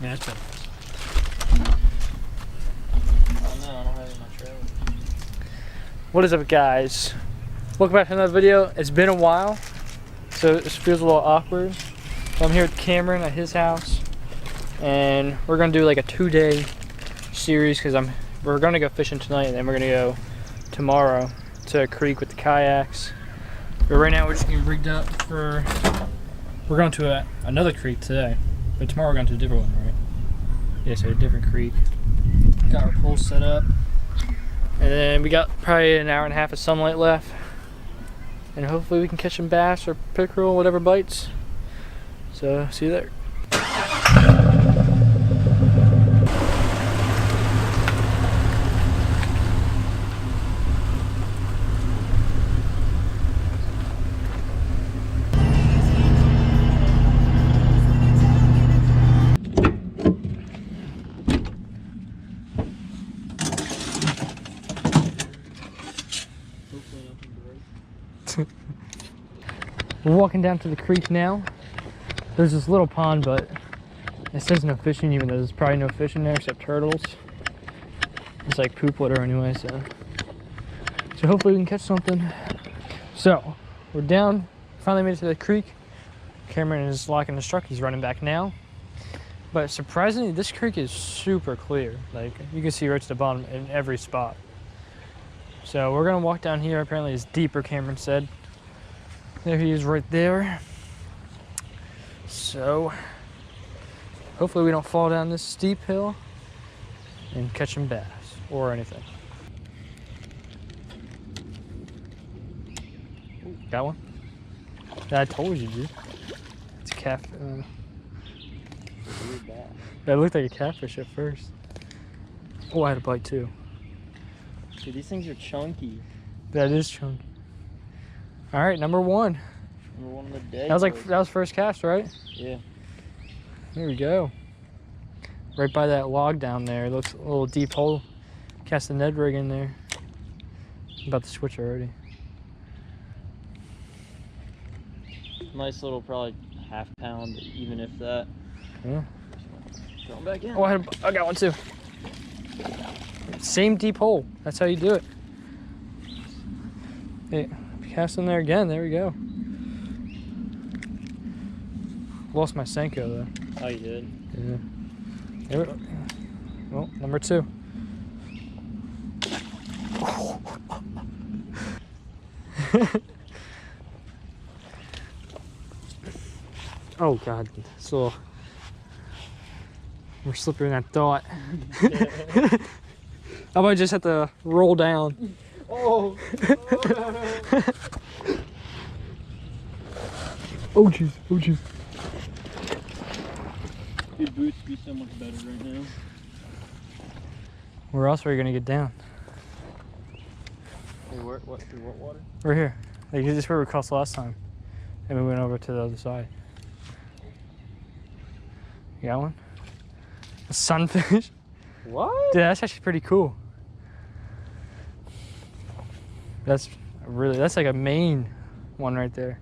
Yeah, that's better. Oh no, I don't have it in my trailer. What is up, guys? Welcome back to another video. It's been a while, so it feels a little awkward. So I'm here with Kameryn at his house, and we're gonna do like a 2-day series because we're gonna go fishing tonight, and then we're gonna go tomorrow to a creek with the kayaks. But right now we're just getting rigged up for. We're going to another creek today, but tomorrow we're going to a different one, right? Yeah, so a different creek. Got our pole set up, and then we got probably an hour and a half of sunlight left, and hopefully we can catch some bass or pickerel, whatever bites. So see you there. We're walking down to the creek now. There's this little pond, but it says no fishing, even though there's probably no fish in there except turtles. It's like poop litter anyway, so hopefully we can catch something. So we're down, finally made it to the creek. Kameryn is locking his truck, he's running back now. But surprisingly, this creek is super clear. Like, you can see right to the bottom in every spot. So we're gonna walk down here. Apparently it's deeper, Kameryn said. There he is right there. So hopefully we don't fall down this steep hill and catch some bass or anything. Ooh, got one? Yeah, I told you, dude. It's a catfish. That looked like a catfish at first. Oh, I had a bite too. Dude, these things are chunky. That is chunky. All right, number one. Number one of the day. That was first cast, right? Yeah. There we go. Right by that log down there. It looks a little deep hole. Cast the Ned rig in there. I'm about to switch already. Nice little, probably half pound, even if that. Yeah. Going back in. Oh, I got one too. Same deep hole. That's how you do it. Hey, cast in there again. There we go. Lost my Senko though. Oh, you did? Yeah. There we go. Well, number two. Oh God, it's a little more slippery than I thought. I might just have to roll down. Oh! Oh jeez, oh jeez. Dude, boots be so much better right now. Where else are you gonna get down? Hey, what water? We're here. Like, this is where we crossed last time. And we went over to the other side. You got one? A sunfish? What? Dude, that's actually pretty cool. That's like a main one right there.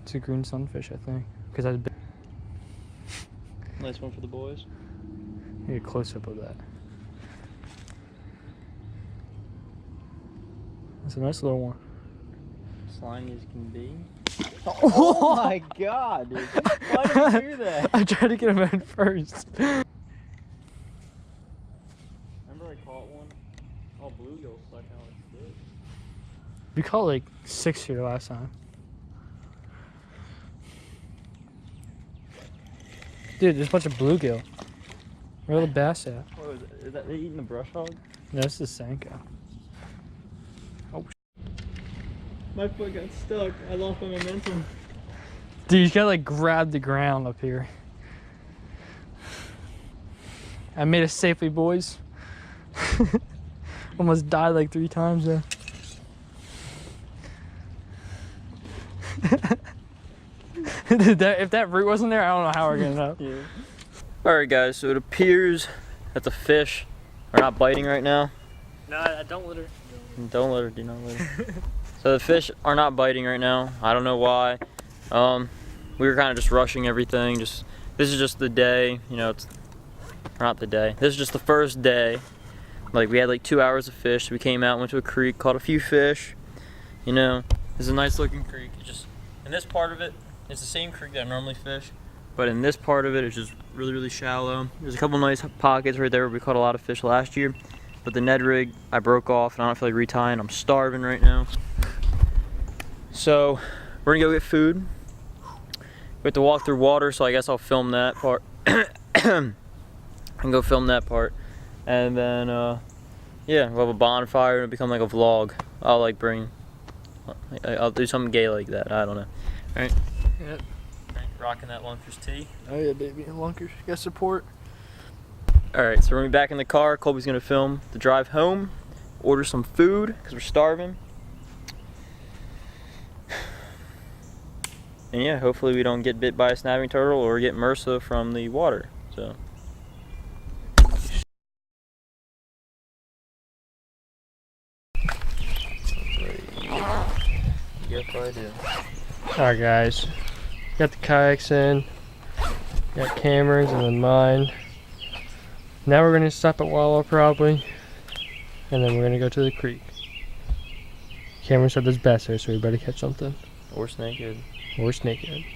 It's a green sunfish, I think. Because that's big. Nice one for the boys. Need a close up of that. That's a nice little one. Slimy as can be. Oh my God, dude. Why did you do that? I tried to get him in first. Remember I caught one? All bluegill stuck out its dick. We caught like 6 here last time. Dude, there's a bunch of bluegill. Where are the bass at? What was it? Is that they eating the brush hog? No, this is Senko. Oh, My foot got stuck. I lost my momentum. dude, you gotta like grab the ground up here. I made it safely, boys. Almost died like 3 times though. If that root wasn't there, I don't know how we're getting up. Yeah. Alright guys, so it appears that the fish are not biting right now. No, don't let her. Don't let her, do not let her. So the fish are not biting right now. I don't know why. we were kind of just rushing everything. This is just the day, you know, it's not the day. This is just the first day. Like, we had like 2 hours of fish. We came out, went to a creek, caught a few fish. You know, it's a nice looking creek. It just, in this part of it, it's the same creek that I normally fish, but in this part of it, it's just really, really shallow. There's a couple nice pockets right there where we caught a lot of fish last year, but the Ned rig I broke off and I don't feel like retying. I'm starving right now. So we're gonna go get food. We have to walk through water, so I guess I'll film that part. And go film that part. And then, yeah, we'll have a bonfire and it'll become like a vlog. I'll do something gay like that. I don't know. All right. Yep. Right, rocking that Lunkers tee. Oh yeah, baby, Lunkers, got support. All right, so we're gonna be back in the car. Colby's gonna film the drive home, order some food because we're starving. And yeah, hopefully we don't get bit by a snapping turtle or get MRSA from the water. So. Yes, I do. Alright guys, got the kayaks in, got Kameryn's and then mine. Now we're gonna stop at Wallow probably, and then we're gonna go to the creek. Kameryn said there's bass there, so we better catch something. Or snakehead. Or snakehead.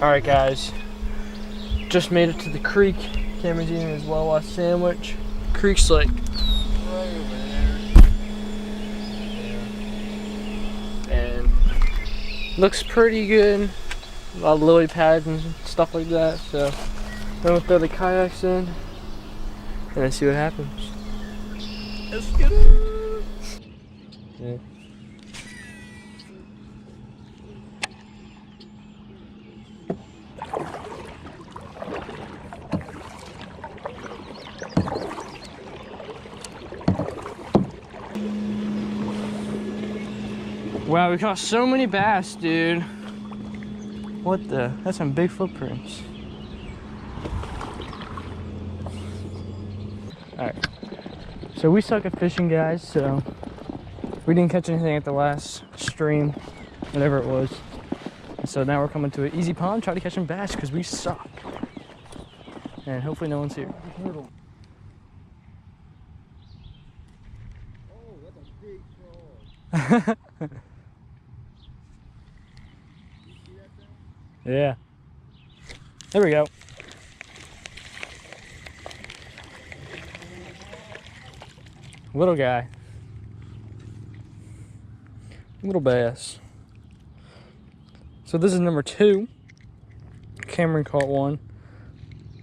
Alright guys, just made it to the creek. Kameryn's eating his Wawa sandwich. Creek's like right over there. And looks pretty good. A lot of lily pads and stuff like that. So then we'll throw the kayaks in and then see what happens. Let's get it. Yeah. Wow, we caught so many bass, dude. What the? That's some big footprints. Alright. So we suck at fishing, guys, so we didn't catch anything at the last stream, whatever it was. And so now we're coming to an easy pond, try to catch some bass, because we suck. And hopefully no one's here. Oh, that's a big frog. Yeah. There we go. Little guy. Little bass. So this is number 2. Kameryn caught one.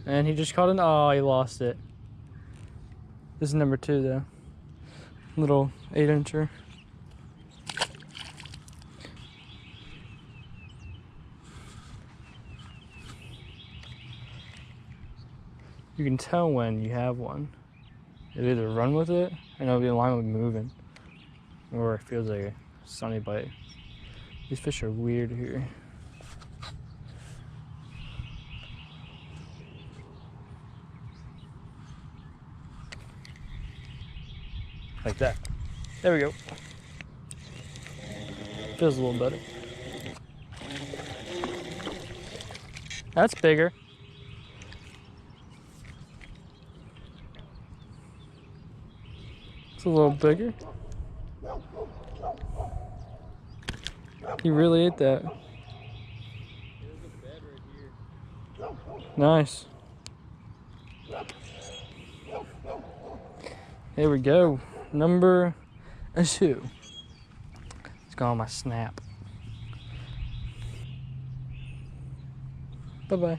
And he just caught an, oh, he lost it. This is number 2 though. Little 8-incher. You can tell when you have one. It'll either run with it, and it'll be in line with moving, or it feels like a sunny bite. These fish are weird here. Like that. There we go. Feels a little better. That's bigger. It's a little bigger. He really ate that. Nice. Here we go. Number 2. It's going on my snap. Bye-bye.